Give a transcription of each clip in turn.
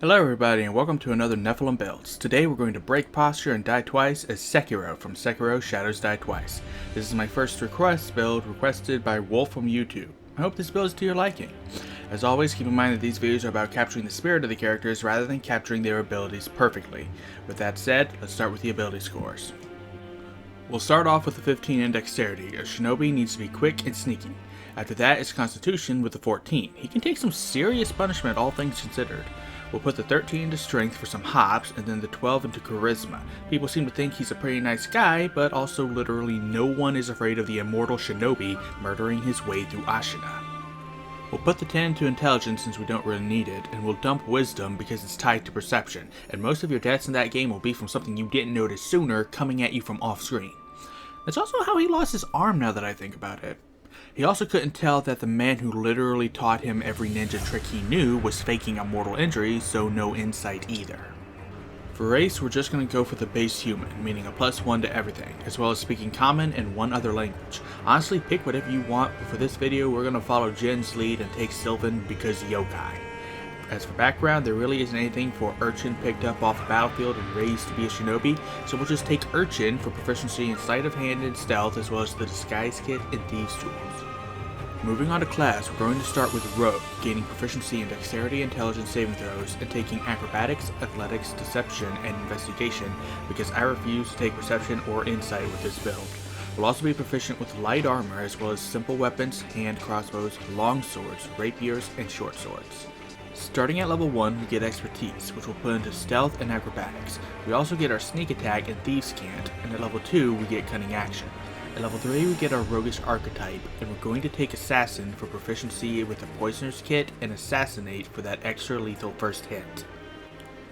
Hello everybody and welcome to another Nephilim Builds. Today we're going to break posture and die twice as Sekiro from Sekiro Shadows Die Twice. This is my first request build requested by Wolf from YouTube. I hope this build is to your liking. As always, keep in mind that these videos are about capturing the spirit of the characters rather than capturing their abilities perfectly. With that said, let's start with the ability scores. We'll start off with the 15 in dexterity, as Shinobi needs to be quick and sneaky. After that is Constitution with the 14. He can take some serious punishment all things considered. We'll put the 13 into Strength for some hops, and then the 12 into Charisma. People seem to think he's a pretty nice guy, but also literally no one is afraid of the immortal Shinobi murdering his way through Ashina. We'll put the 10 into Intelligence since we don't really need it, and we'll dump Wisdom because it's tied to Perception, and most of your deaths in that game will be from something you didn't notice sooner coming at you from off-screen. That's also how he lost his arm now that I think about it. He also couldn't tell that the man who literally taught him every ninja trick he knew was faking a mortal injury, so no insight either. For race, we're just going to go for the base human, meaning a +1 to everything, as well as speaking common and one other language. Honestly, pick whatever you want, but for this video we're going to follow Jin's lead and take Sylvan because yokai. As for background, there really isn't anything for Urchin picked up off the battlefield and raised to be a shinobi, so we'll just take Urchin for proficiency in sleight of hand and stealth, as well as the disguise kit and thieves tools. Moving on to class, we're going to start with Rogue, gaining proficiency in dexterity, intelligence saving throws, and taking acrobatics, athletics, deception, and investigation, because I refuse to take perception or insight with this build. We'll also be proficient with light armor, as well as simple weapons, hand crossbows, long swords, rapiers, and short swords. Starting at level 1, we get expertise, which we'll put into stealth and acrobatics. We also get our sneak attack and thieves cant, and at level 2, we get cunning action. At level 3, we get our roguish archetype, and we're going to take assassin for proficiency with the poisoner's kit and assassinate for that extra lethal first hit.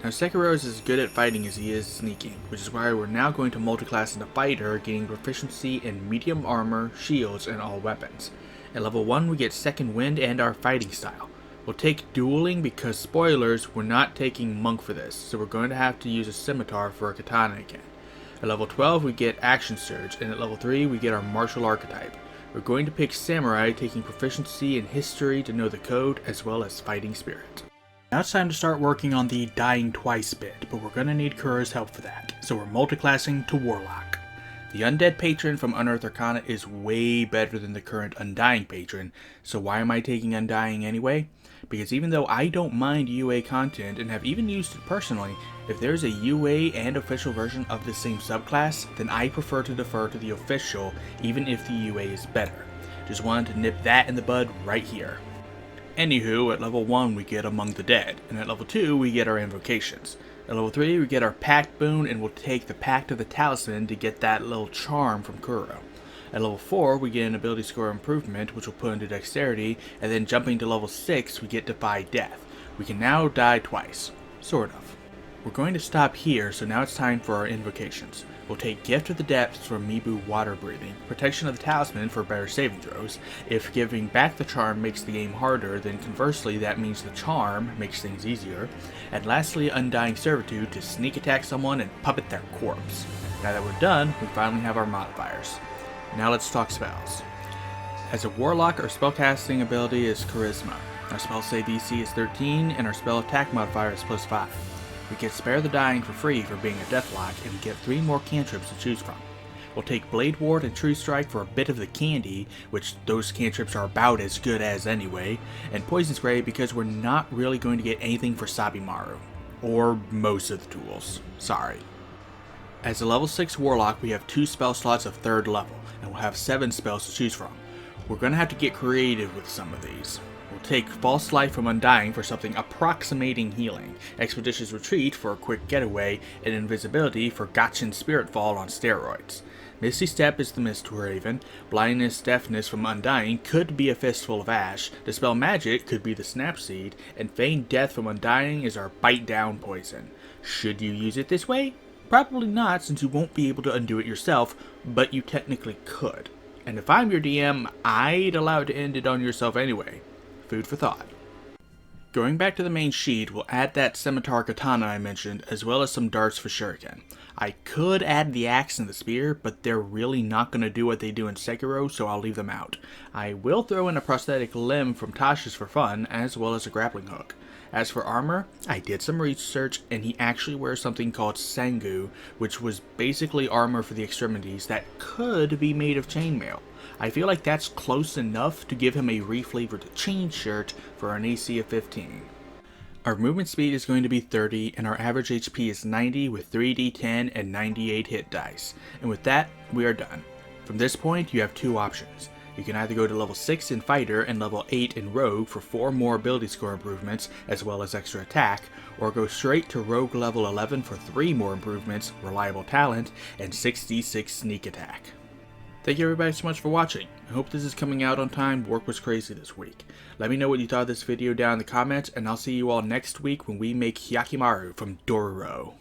Now Sekiro is as good at fighting as he is sneaking, which is why we're now going to multiclass into fighter, gaining proficiency in medium armor, shields, and all weapons. At level 1, we get second wind and our fighting style. We'll take dueling because, spoilers, we're not taking monk for this, so we're going to have to use a scimitar for a katana again. At level 12 we get action surge, and at level 3 we get our martial archetype. We're going to pick samurai, taking proficiency in history to know the code, as well as fighting spirit. Now it's time to start working on the dying twice bit, but we're going to need Kura's help for that, so we're multiclassing to warlock. The undead patron from Unearthed Arcana is way better than the current undying patron, so why am I taking undying anyway? Because even though I don't mind UA content and have even used it personally, if there's a UA and official version of the same subclass, then I prefer to defer to the official even if the UA is better. Just wanted to nip that in the bud right here. Anywho, at level 1 we get Among the Dead, and at level 2 we get our invocations. At level 3 we get our Pact boon, and we'll take the Pact of the Talisman to get that little charm from Kuro. At level 4 we get an ability score improvement, which we'll put into dexterity, and then jumping to level 6 we get Defy Death. We can now die twice. Sort of. We're going to stop here, so now it's time for our invocations. We'll take Gift of the Depths for Mibu water breathing, Protection of the Talisman for better saving throws. If giving back the charm makes the game harder, then conversely that means the charm makes things easier. And lastly, Undying Servitude to sneak attack someone and puppet their corpse. Now that we're done, we finally have our modifiers. Now let's talk spells. As a warlock, our spellcasting ability is Charisma. Our spell save DC is 13, and our spell attack modifier is +5. We get Spare the Dying for free for being a deathlock, and we get 3 more cantrips to choose from. We'll take Blade Ward and True Strike for a bit of the candy, which those cantrips are about as good as anyway, and Poison Spray because we're not really going to get anything for Sabimaru. Or most of the tools. Sorry. As a level 6 warlock, we have 2 spell slots of 3rd level, and we'll have 7 spells to choose from. We're going to have to get creative with some of these. We'll take False Life from Undying for something approximating healing, Expeditious Retreat for a quick getaway, and Invisibility for Gotchin Spiritfall on steroids. Misty Step is the Mist Raven, Blindness, Deafness from Undying could be a Fistful of Ash, Dispel Magic could be the Snapseed, and Feign Death from Undying is our Bite Down Poison. Should you use it this way? Probably not, since you won't be able to undo it yourself, but you technically could. And if I'm your DM, I'd allow it to end it on yourself anyway. Food for thought. Going back to the main sheet, we'll add that scimitar katana I mentioned, as well as some darts for shuriken. I could add the axe and the spear, but they're really not going to do what they do in Sekiro, so I'll leave them out. I will throw in a prosthetic limb from Tasha's for fun, as well as a grappling hook. As for armor, I did some research and he actually wears something called Sengu, which was basically armor for the extremities that could be made of chainmail. I feel like that's close enough to give him a reflavored chain shirt for an AC of 15. Our movement speed is going to be 30 and our average HP is 90 with 3d10 and 98 hit dice. And with that, we are done. From this point, you have two options. You can either go to level 6 in Fighter and level 8 in Rogue for 4 more ability score improvements as well as extra attack, or go straight to Rogue level 11 for 3 more improvements, Reliable Talent, and 6d6 sneak attack. Thank you everybody so much for watching. I hope this is coming out on time. Work was crazy this week. Let me know what you thought of this video down in the comments, and I'll see you all next week when we make Hyakimaru from Dororo.